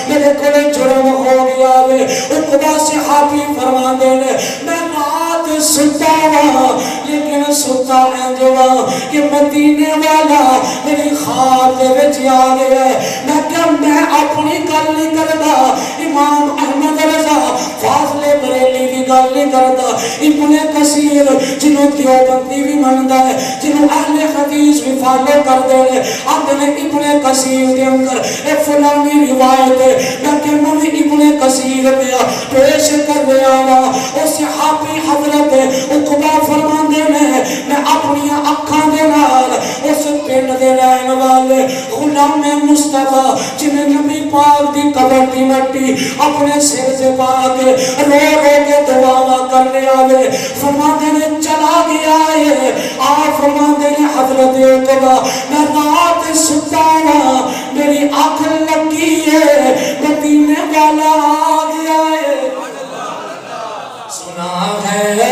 میرے کو جرم ہو گیا وے عقبہ صحابی فرما دینے میں رات ستا لیکن ستا انجوا کہ مدینے والا میری خواب دے وچ آ گیا میں کہ میں اپنی گل نہیں کردا امام احمد رضا فاضل بریلی دی گل نہیں کردا ابن کثیر جنوں دیوبندی بھی مندا ہے جنوں اہل حدیث بھی فالو کردے نے اپنے ابن کثیر دے اندر اے فلانی روایت ہے میں کہ میں ابن کثیر پہ پیش کر رہا ہوں او صحابی حضرت عقبہ فرماندے نے میں اپنی اکھاں دے نال اس پنڈ دے رہن والے غلام مصطفیٰ جنہیں نبی پاک دی قبر دی مٹی اپنے سر سے پا کے رو کے دعا کرنے آوے فرماندے نے چلا گیا ہے آپ فرماندے نے حضرت عقبہ میں رات ستا میری آنکھ لگی ہے مدینے والا آ گیا ہے سنا ہے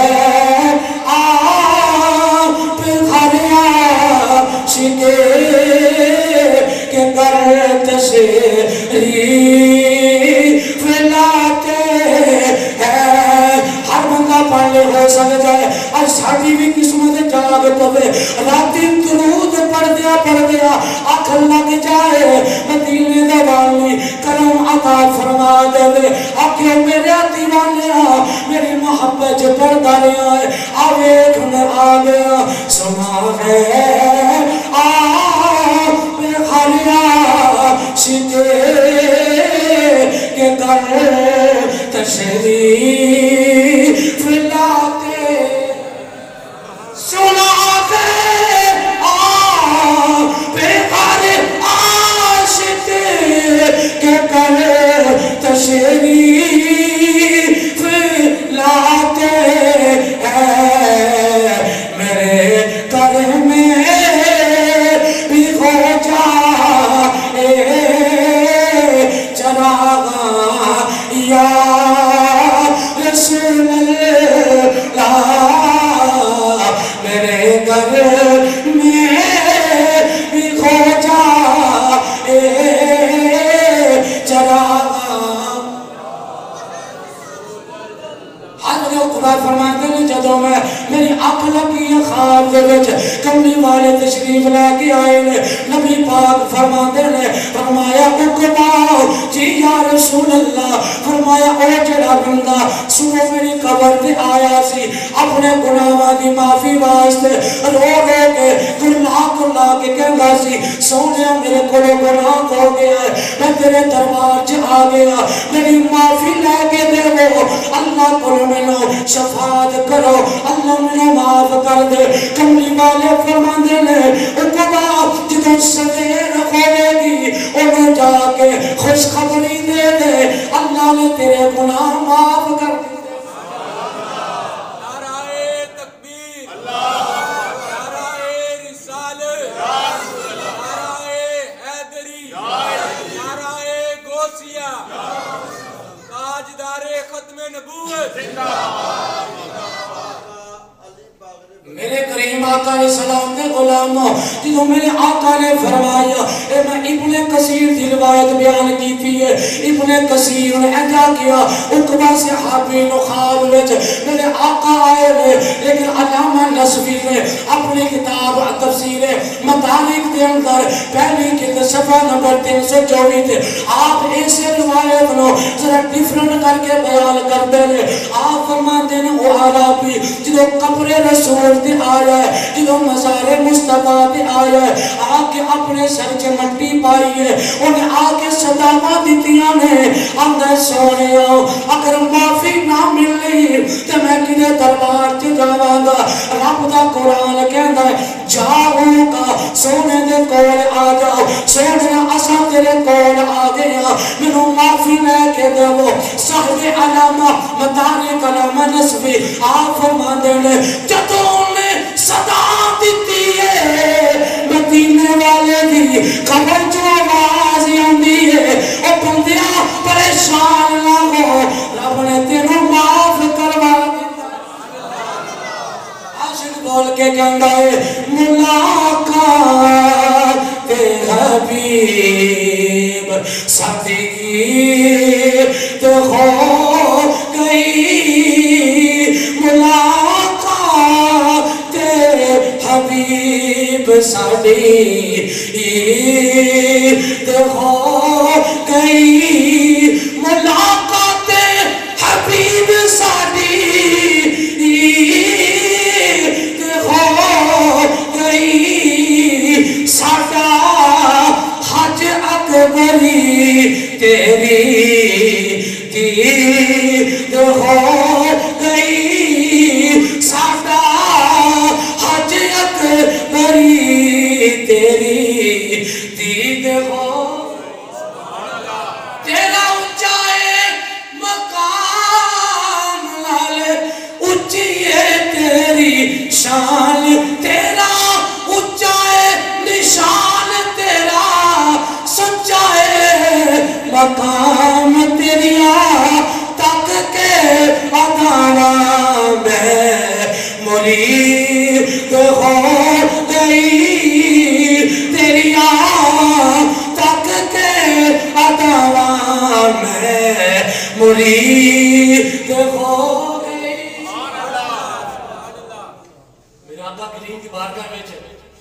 آپ گھریا شکے کہ گر تشریف لاتے ہیں ہر بندہ پڑھنے ہو سکتا ہے اور ساڑھی بھی قسمت جاگ پوے راتی درود پڑھ دیا آنکھ لگ جائے مدینے دے والی کرم عطا فرما دے آکے میرے دیوانے میری محبت پڑھتا رہا ہے آوے گھنر آ گیا سنا ہے آپ خالیا شکے کہ در تشریف لاتے سنا ہے آپ خالیا شکے کہ در تشریف لاتے ہیں میرے گھر میں بھی ہو جائے چراغاں یا رسول اللہ میرے گھر میں بھی ہو جائے چراغاں حضرت عقبہ فرماتے ہیں جدوں میں میری آنکھ حالانکہ یہ خواب دے وچ کملی والے تشریف لے کے آئے نے نبی پاک فرماندے نے فرمایا اقبا جی یا رسول اللہ فرمایا او جڑا بندہ سنو میری قبر تے آیا سی اپنے گناہاں دی معافی واسطے رو رو کے کلا کے کہندا سی سونیا میرے کولوں گناہ ہو گیا ہے میں تیرے دربار چ آ گیا میری معافی لے کے دے وہ اللہ کو مینوں شفاعت کرو اللہ مینوں معاف کر دے کملی والے فرماندے نے اقبا جدوں سویر ہوے گی انہوں جا کے خوشخبری دے دے اللہ نے تیرے گناہ معاف کر دے میرے کریم آقا علیہ السلام کے غلاموں جنہوں میرے آقا نے فرمایا اے میں ابن کثیر کی روایت بیان کی تھی ہے ابن کثیر نے ایجا کیا اقبا صحابی خواب وچ میرے آقا آئے لے لیکن علامہ نصفی نے اپنی کتاب تفسیر مدارک دے اندر پہلی کی صفحہ نمبر 324 تے آپ ایسے روایت نو ذرا ڈیفرنٹ کر کے بیان کرتے ہیں آپ فرماتے ہیں وہ عربی جنہوں قبر رسول تے آیا ہے جنہوں مزار مصطفیٰ تے آیا ہے آکے اپنے سر چے مٹی پائی ہے انہیں آکے صداقہ دیتیاں نے اندر سونے آؤ اگر معافی نہ ملی تو میں کدھے دربار چے جاواں گا رب دا قرآن کہندا ہے جاؤ کا سونے دے کول آ جاؤ سونے اسا تیرے کول آ گیا منو معافی لے کے دے وہ صاحب علامہ مدارک علامہ نصفی آپ فرماندے نے جدوں نے صدا دیتی ہے مدینے والے دی قبر جو آواز آندی ہے او بندیاں پریشان نہ ہو رب نے تینوں معاف کروا عاشق بول کے کہندا ہے ملاقات حبیب صدیق ہو گئی ملاقات حبیب صدیق ہو گئی ملاقات حبیب صدیق ہو گئی ساڈا حج اکبری تیری دید ہو گئی ساڈا حج اکبری تیری دید ہو تیرا اونچائے مقام لالے اونچی ہے تیری شان تیرا اونچائے نشان تیرا سچا ہے مقام تیریا تک کے ادانا میں مرید ہو گئی تیریا تک کے ادانا میں مرید ہو گئی میرا آقا کریم کی بارگاہ میں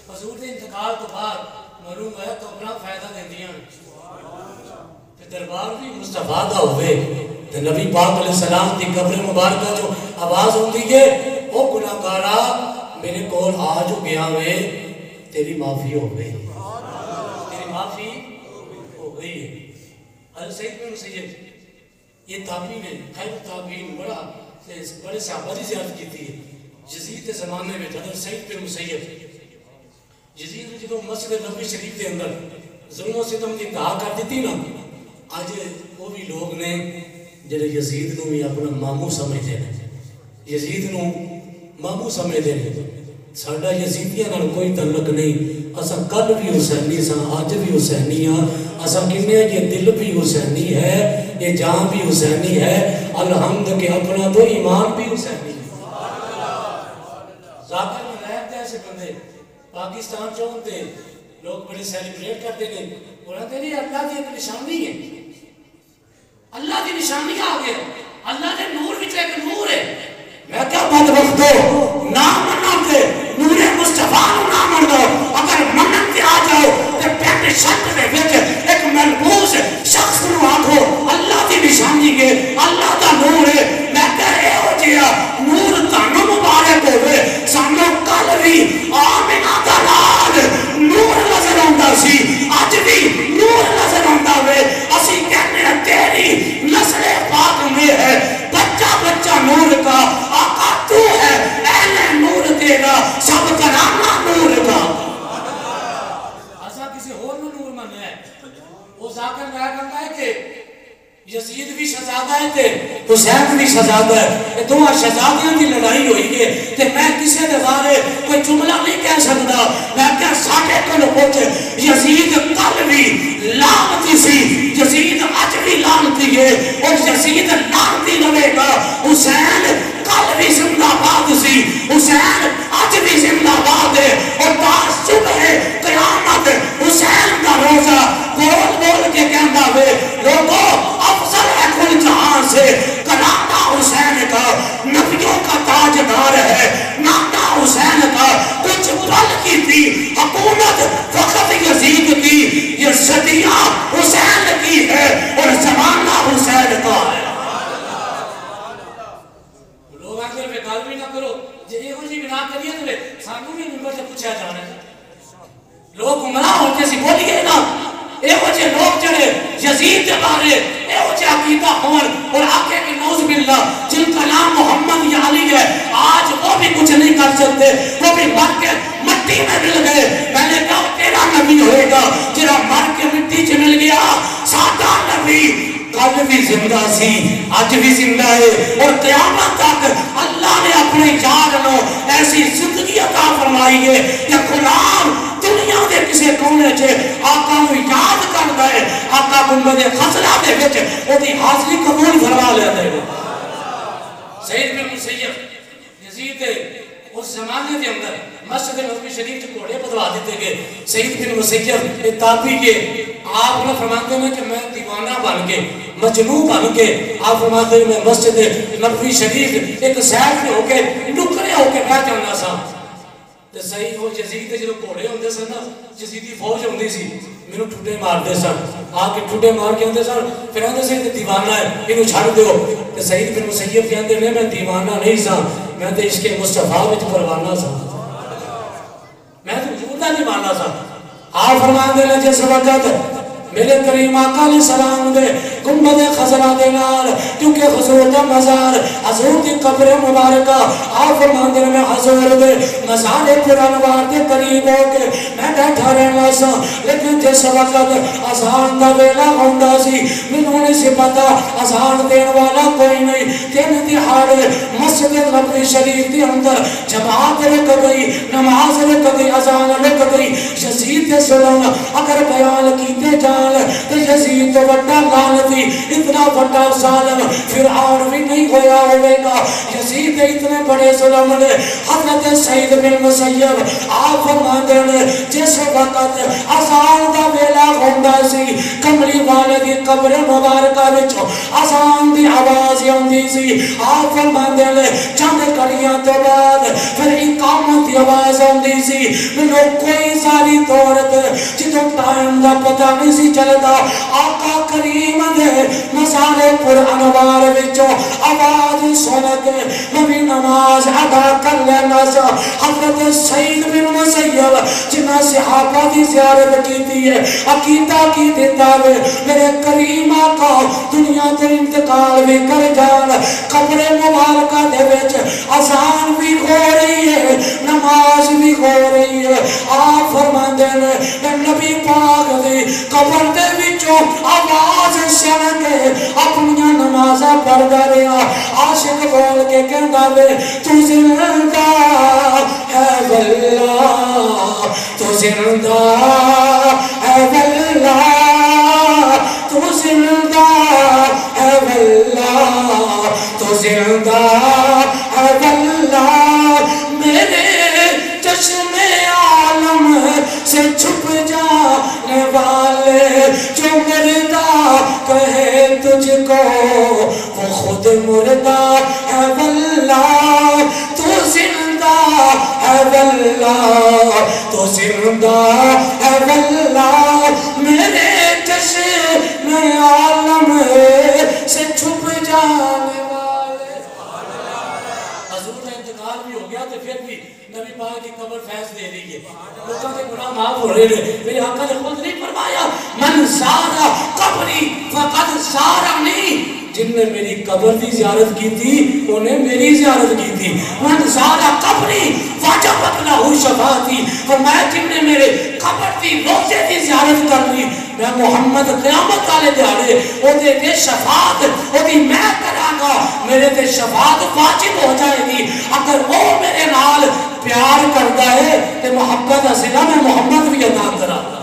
حضور کے انتقال تو بعد معلوم ہے تو اپنا فائدہ دے دیا دربار بھی مصطفیٰ دا ہوئے نبی پاک علیہ السلام دی قبر مبارکہ جو آواز ہوتی ہے او گناہگارا میرے کول آج ہو گیا ہوئے تیری معافی ہو گئی تیری معافی ہو گئی ہے حضرت سید بن مسیب یہ تابعین ہے خیر تابعین بڑے صحابہ دی زیارت کی تھی یزید کے زمانے میں حضرت سید بن مسیب یزید نے جدو مسجد نبوی شریف کے اندر ظلم و ستم کی انتہا کر دیتی نا آج وہ بھی لوگ نے جڑے یزید نو بھی اپنا مامو سمجھتے ہیں یزید نو مامو سمجھتے ہیں ساڈا یزیدیاں نال کوئی تعلق نہیں اساں کل بھی حسینی ساں اج بھی حسینی ہاں اساں کہنے یہ دل بھی حسینی ہے یہ جان بھی حسینی ہے الحمد کہ اپنا تو ایمان بھی حسینی ہے ذاکر ملیب دے ایسے بندے پاکستان چاہتے لوگ بڑے سیلیبریٹ کرتے ہیں انہوں نے اللہ کی ایک نشانی ہے اللہ کی نشانی آگے اللہ کے نور بھی ایک نور ہے میں کیا بدبخت ہو نہ منا وچ ایک ملبوس شخص نو آکھو اللہ دی نشانی ہے اللہ دا نور ہے میں کہے ہو جیا نور تانوں مبارک ہوئے سانوں کل بھی آمنہ دا لال نور نظر آندا سی اج بھی نور نظر آندا ہوئے اسی کہنے ہیں تیری نسل پاک میں ہے بچہ بچہ نور کا آقا تو ہے اہل نور تیرا سب کرامہ نور کا ایسا کسی اور نور من ہے وہ ذاکر کہا کرتا ہے کہ یزید بھی شہزادہ ہے تے حسین بھی شہزادہ ہے کہ دونوں شہزادیاں کی لڑائی ہوئی ہے تے میں کسی دے بارے کوئی جملہ نہیں کہہ سکتا میں کہہ ساٹھے کل پہنچے یزید کل بھی لعنتی سی یزید اج بھی لعنتی ہے اور یزید لعنتی رہے گا حسین کل بھی زندہ باد سی حسین اج بھی زندہ باد ہے اور تاج صبح قیامت حسین کا روزہ بول بول کے کہندا ہوئے لوگوں افضل ہے کل جہاں سے کرانا حسین کا نبیوں کا تاجدار ہے نانا حسین کا کچھ پل کی تھی حکومت فقط یزید کی یہ صدیاں حسین کی ہے اور زمانہ حسین کا ہے لوگ آگے پہ گل بھی نہ کرو جی ہو جی بنا کریے تو سانوں بھی نمبر سے پوچھا جانا ہے لوگ گمراہ ہوتے سی بولیے نا اے وجہ لوگ جڑے یزید کے بارے اے وجہ عقیدہ ہون اور آقے کی نوز باللہ جن کا نام محمد یا علی ہے آج وہ بھی کچھ نہیں کر سکتے وہ بھی مر کے مٹی میں مل گئے میں نے کہا تیرا نبی ہوئے گا جرا مر کے مٹی چ مل گیا سادہ نبی کل بھی زندہ سی آج بھی زندہ ہے اور قیامت تک اللہ نے اپنے یار نو ایسی زندگی عطا فرمائی ہے کہ غلام دنیا دے کسے کونے چھے آقا نو یاد کر دے آقا گنبد خزرہ دے وچ او دی حاضری قبول فرما لے دے سید بن مسیب یزید اس زمانے کے اندر مسجد نبوی شریف کے گھوڑے بدوا دیتے گئے سید بن مسیب تابعی کے آپ نے فرماتے ہیں کہ میں دیوانہ بن کے مجنون بن کے آپ فرماتے ہیں میں مسجد نبوی شریف ایک سیف میں ہو کے نکرے ہو کے بیٹھ جانا سا تے صحیح وہ یزید جو گھوڑے ہوندے سن نا یزیدی فوج ہوندی سی میرے ٹھڈے مار دے سن آ کے ٹھڈے مار کے ہوندے سن پھر آندے سے دیوانہ ہے اینو چھڑ دیو تے سید بن مسیب کہندے نے میں دیوانہ نہیں سا میں تے عشق مصطفیٰ وچ پروانہ سا میں تو حضور دا دیوانہ سا آپ فرماندے نے جس وقت میرے کریم آقا علیہ السلام دے گنبد خزرہ دے نال کیونکہ حضور دا مزار حضور دی قبر مبارکہ آپ فرماندے میں حضور دے مزار پرانوار دے قریب ہو کے میں بیٹھا رہنا سا لیکن جس وقت اذان دا ویلا ہوندا سی مینوں نہیں سی پتا اذان دین والا کوئی نہیں تین دہاڑے مسجد نبوی شریف دے اندر جماعت رک گئی نماز رک گئی اذان رک گئی یزید دے ظلم اگر بیان کیتے جان تو یزید تو بڑا لعنتی اتنا بڑا ظالم فرعون بھی نہیں ہویا ہوئے گا یزید اتنے بڑے ظلم نے حضرت سید بن مسیب آپ فرماندے نے جس وقت اذان دا ویلا ہوندا سی کملی والے دی قبر مبارکہ وچ اذان دی آواز آندی سی آپ فرماندے نے چند کڑیاں تو بعد پھر اقامت دی آواز آندی سی مینوں کوئی ساری دولت جدوں ٹائم دا پتہ نہیں سی چلتا آقا کریم دے مزار پر انوار وچوں آواز سن کے نبی نماز ادا کر لینا سا حضرت سید بن مسیب جنہ صحابہ دی زیارت کیتی ہے عقیدہ کی دیتا ہے میرے کریم آقا دنیا تو انتقال بھی کر جان قبر مبارکہ دے وچ اذان بھی ہو رہی ہے نماز بھی ہو رہی ہے آپ فرماندے نے نبی پاک دی قبر دے وچوں آواز سن کے اپنی نمازاں پڑھدا رہیا عاشق بول کے کہندا وے تو زندہ ہے واللہ تو زندہ ہے واللہ تو زندہ ہے واللہ تو زندہ ہے واللہ میرے چشم عالم سے چھپ جانے والے جو مردہ کہے تجھ کو وہ خود مردہ ہے واللہ تو زندہ ہے واللہ تو زندہ ہے واللہ میرے عالم سے چھپ جانے والے. حضور کا انتقال بھی ہو گیا تو پھر بھی نبی پاک کی قبر فیض دے رہی ہے. لوگوں کے گناہ معاف ہو رہے ہیں. میرے آقا نے خود نہیں فرمایا من زارا قبری فقد زارنی. جن نے میری قبر کی زیارت کی تھی انہیں میری زیارت کی تھی. من زارا قبری وجبت لہ شفاعتی. فرمایا جن نے میرے قبر کی روزے کی زیارت کر لی میں محمد قیامت والے دیہڑے او دے تے شفاعت او دی میں کراں گا. میرے تے شفاعت واجب ہو جائے گی. اگر وہ میرے نال پیار کرتا ہے تے محبت حاصلہ میں محمد بھی عطا کراں گا.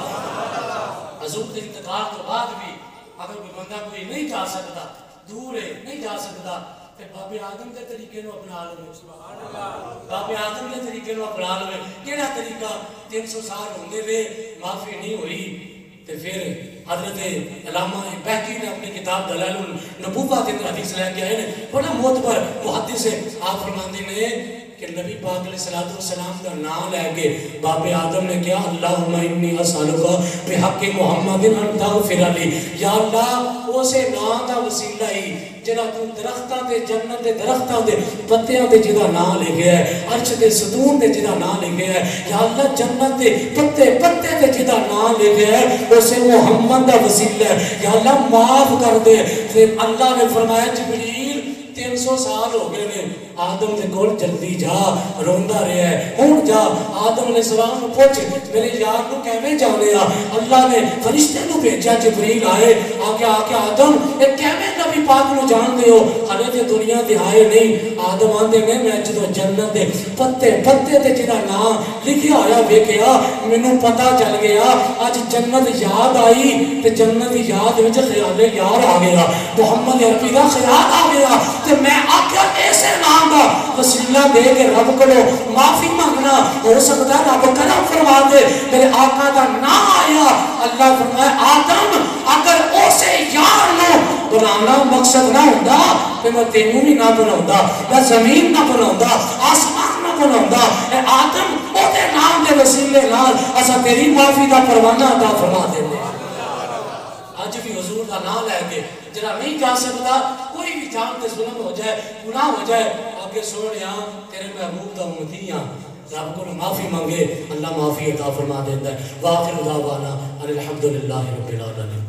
حضور کے انتقال کے بعد بھی اگر کوئی بندہ کوئی نہیں جا سکتا دور ہے نہیں جا سکتا تے باب آدم کے طریقے نو اپنا لو. سبحان اللہ. باب آدم کے طریقے نو اپنا لو. کیڑا طریقہ 300 سال ہوندے وے معافی نہیں ہوئی تے پھر حضرت علامہ بہقی نے اپنی کتاب دلائل النبوۃ کے اندر حدیث لے کے آئے نے. بڑا معتبر محدث ہے. آپ فرماندے نے کہ نبی پاک علیہ السلام کا نام لے کے باپ آدم نے کیا اللہم انی اسالک بحق محمد ان تغفر لی. یا اللہ اسے نام دا وسیلہ ہی جنہ تو درختاں دے جنت دے درختاں دے پتیاں دے جدا نام لکھیا ہے عرش دے ستون دے جدا نام لکھیا ہے. یا اللہ جنت دے پتے پتے دے جدا نام لکھیا ہے اسے محمد دا وسیلہ ہے. یا اللہ معاف کر دے. پھر اللہ نے فرمایا جبریل 300 سال ہو گئے نے آدم دے کول جلدی جا روندا رہیا ہے. ہن جا آدم علیہ السلام کو پوچھ میرے یار کو کیویں جانے آ. اللہ نے فرشتے کو بھیجا جبریل آئے آ کے آدم اے کیویں نبی پاک نو جان دے ہو ہلے تے دنیا تے آئے نہیں. آدم آندے نے میں جدوں جنت دے پتے پتے تے جڑا نام لکھیا ہویا ویکھیا مینوں پتہ چل گیا اج جنت یاد آئی تے جنت دی یاد وچ خیال یار آ گیا محمد عربی دا خیال آ گیا تے میں آکھیا ایسے نام دا وسیلہ دے کے رب کو معافی مانگنا ہو سکتا ہے رب کرم فرما دے. میرے آقا دا نام آیا اللہ فرمایا آدم اگر اسے یار نو بنانا مقصد نہ ہوندا تے میں تینوں بھی نہ بناوندا میں زمین نہ بناوندا آسمان نہ بناوندا. اے آدم او دے نام دے وسیلے نال اسا تیری معافی دا پروانہ عطا فرما دیندے. آج بھی حضور کا نام لے کے جرا نہیں جا سکتا کوئی بھی جان تے ظلم ہو جائے گناہ ہو جائے آگے سوڑیا تیرے محبوب دا امتی ہاں رب کو معافی مانگے اللہ معافی عطا فرما دیتا ہے. وآخر دعوانا ان الحمدللہ رب العالمین.